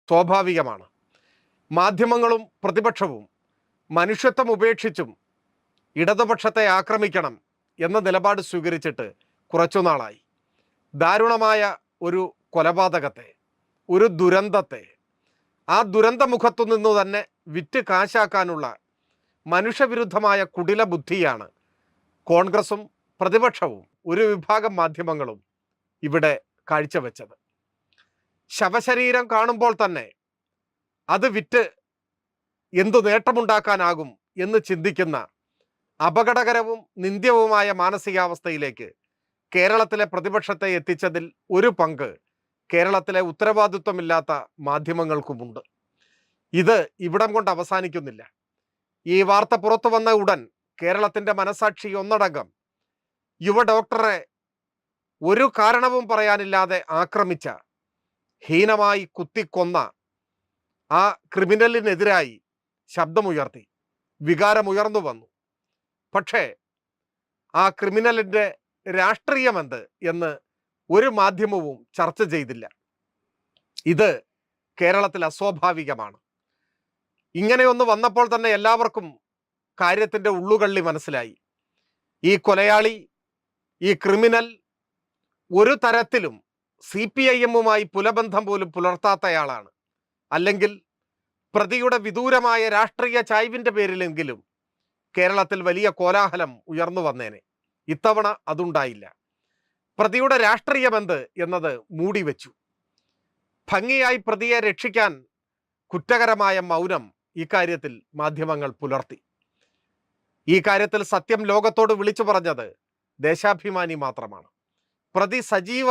സ്വാഭാവികമാണ്. മാധ്യമങ്ങളും പ്രതിപക്ഷവും മനുഷ്യത്വം ഉപേക്ഷിച്ചും ഇടതുപക്ഷത്തെ ആക്രമിക്കണം എന്ന നിലപാട് സ്വീകരിച്ചിട്ട് കുറച്ചുനാളായി. ദാരുണമായ ഒരു കൊലപാതകത്തെ, ഒരു ദുരന്തത്തെ, ആ ദുരന്തമുഖത്തു നിന്നു തന്നെ വിറ്റ് കാശാക്കാനുള്ള മനുഷ്യവിരുദ്ധമായ കുടില ബുദ്ധിയാണ് കോൺഗ്രസും പ്രതിപക്ഷവും ഒരു വിഭാഗം മാധ്യമങ്ങളും ഇവിടെ കാഴ്ചവെച്ചത്. ശവശരീരം കാണുമ്പോൾ തന്നെ അത് വിറ്റ് എന്തു നേട്ടമുണ്ടാക്കാനാകും എന്ന് ചിന്തിക്കുന്ന അപകടകരവും നിന്ദ്യവുമായ മാനസികാവസ്ഥയിലേക്ക് കേരളത്തിലെ പ്രതിപക്ഷത്തെ എത്തിച്ചതിൽ ഒരു പങ്ക് കേരളത്തിലെ ഉത്തരവാദിത്വമില്ലാത്ത മാധ്യമങ്ങൾക്കുമുണ്ട്. ഇത് ഇവിടം കൊണ്ട് അവസാനിക്കുന്നില്ല. ഈ വാർത്ത പുറത്തു വന്ന ഉടൻ കേരളത്തിൻ്റെ മനസാക്ഷി ഒന്നടങ്കം യുവ ഡോക്ടറെ ഒരു കാരണവും പറയാനില്ലാതെ ആക്രമിച്ച, ഹീനമായി കുത്തിക്കൊന്ന ആ ക്രിമിനലിനെതിരായി ശബ്ദമുയർത്തി, വികാരമുയർന്നു വന്നു. പക്ഷേ ആ ക്രിമിനലിൻ്റെ രാഷ്ട്രീയമെന്ത് എന്ന് ഒരു മാധ്യമവും ചർച്ച ചെയ്തില്ല. ഇത് കേരളത്തിൽ അസ്വാഭാവികമാണ്. ഇങ്ങനെയൊന്ന് വന്നപ്പോൾ തന്നെ എല്ലാവർക്കും കാര്യത്തിൻ്റെ ഉള്ളുകള്ളി മനസ്സിലായി. ഈ കൊലയാളി, ഈ ക്രിമിനൽ ഒരു തരത്തിലും CPIM-മായി പുലബന്ധം പോലും പുലർത്താത്തയാളാണ്. അല്ലെങ്കിൽ പ്രതിയുടെ വിദൂരമായ രാഷ്ട്രീയ ചായ്വിൻ്റെ പേരിലെങ്കിലും കേരളത്തിൽ വലിയ കോലാഹലം ഉയർന്നു വന്നേനെ. ഇത്തവണ അതുണ്ടായില്ല. പ്രതിയുടെ രാഷ്ട്രീയമെന്ത് എന്നത് മൂടിവെച്ചു. ഭംഗിയായി പ്രതിയെ രക്ഷിക്കാൻ കുറ്റകരമായ മൗനം ഇക്കാര്യത്തിൽ മാധ്യമങ്ങൾ പുലർത്തി. ഈ കാര്യത്തിൽ സത്യം ലോകത്തോട് വിളിച്ചു പറഞ്ഞത് ദേശാഭിമാനി മാത്രമാണ്. പ്രതി സജീവ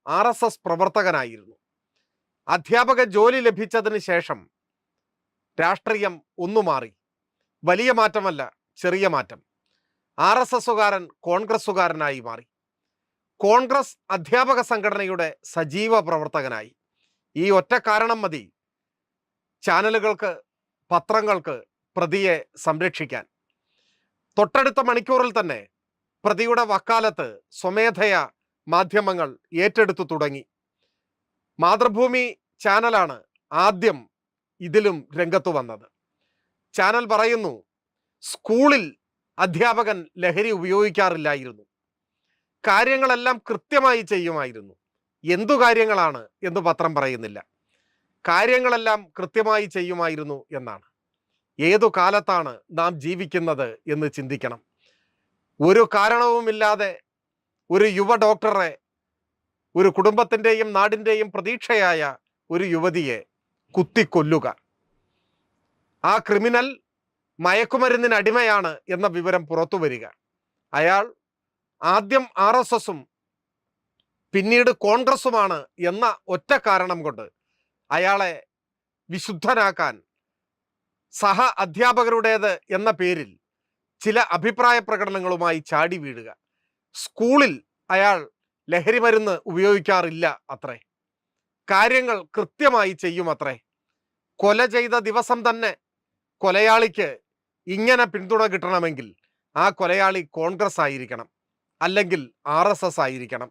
RSS പ്രവർത്തകനായിരുന്നു. അധ്യാപക ജോലി ലഭിച്ചതിന് ശേഷം രാഷ്ട്രീയം ഒന്നു മാറി. വലിയ മാറ്റമല്ല, ചെറിയ മാറ്റം. RSSകാരൻ കോൺഗ്രസ്സുകാരനായി മാറി. കോൺഗ്രസ് അധ്യാപക സംഘടനയുടെ സജീവ പ്രവർത്തകനായി. ഈ ഒറ്റ കാരണം മതി ചാനലുകൾക്ക്, പത്രങ്ങൾക്ക് പ്രതിയെ സംരക്ഷിക്കാൻ. തൊട്ടടുത്ത മണിക്കൂറിൽ തന്നെ പ്രതിയുടെ വക്കാലത്ത് സ്വമേധയാ മാധ്യമങ്ങൾ ഏറ്റെടുത്തു തുടങ്ങി. മാതൃഭൂമി ചാനലാണ് ആദ്യം ഇതിലും രംഗത്തു വന്നത്. ചാനൽ പറയുന്നു, സ്കൂളിൽ അധ്യാപകൻ ലഹരി ഉപയോഗിക്കാറില്ലായിരുന്നു, കാര്യങ്ങളെല്ലാം കൃത്യമായി ചെയ്യുമായിരുന്നു. എന്തു കാര്യങ്ങളാണ് എന്ന് പത്രം പറയുന്നില്ല. കാര്യങ്ങളെല്ലാം കൃത്യമായി ചെയ്യുമായിരുന്നു എന്നാണ്. ഏതു കാലത്താണ് നാം ജീവിക്കുന്നത് എന്ന് ചിന്തിക്കണം. ഒരു കാരണവുമില്ലാതെ ഒരു യുവ ഡോക്ടറെ, ഒരു കുടുംബത്തിൻ്റെയും നാടിൻ്റെയും പ്രതീക്ഷയായ ഒരു യുവതിയെ കുത്തിക്കൊല്ലുക. ആ ക്രിമിനൽ മയക്കുമരുന്നിന് അടിമയാണ് എന്ന വിവരം പുറത്തു വരിക. അയാൾ ആദ്യം RSSും പിന്നീട് കോൺഗ്രസുമാണ് എന്ന ഒറ്റ കാരണം കൊണ്ട് അയാളെ വിശുദ്ധനാക്കാൻ സഹ അധ്യാപകരുടേത് എന്ന പേരിൽ ചില അഭിപ്രായ പ്രകടനങ്ങളുമായി ചാടി വീഴുക. സ്കൂളിൽ അയാൾ ലഹരി മരുന്ന് ഉപയോഗിക്കാറില്ല അത്രേ, കാര്യങ്ങൾ കൃത്യമായി ചെയ്യുമത്രേ. കൊല ചെയ്ത ദിവസം തന്നെ കൊലയാളിക്ക് ഇങ്ങനെ പിന്തുണ കിട്ടണമെങ്കിൽ ആ കൊലയാളി കോൺഗ്രസ് ആയിരിക്കണം, അല്ലെങ്കിൽ RSS ആയിരിക്കണം.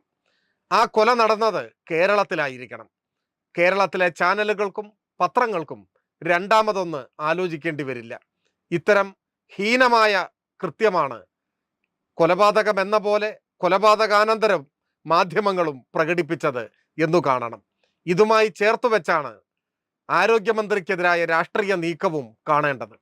ആ കൊല നടന്നത് കേരളത്തിലായിരിക്കണം. കേരളത്തിലെ ചാനലുകൾക്കും പത്രങ്ങൾക്കും രണ്ടാമതൊന്ന് ആലോചിക്കേണ്ടി വരില്ല. ഇത്തരം ഹീനമായ കൃത്യമാണ് കൊലപാതകം എന്ന പോലെ കൊലപാതകാനന്തരം മാധ്യമങ്ങളും പ്രകടിപ്പിച്ചത് എന്നു കാണണം. ഇതുമായി ചേർത്ത് വെച്ചാണ് ആരോഗ്യമന്ത്രിക്കെതിരായ രാഷ്ട്രീയ നീക്കവും കാണേണ്ടത്.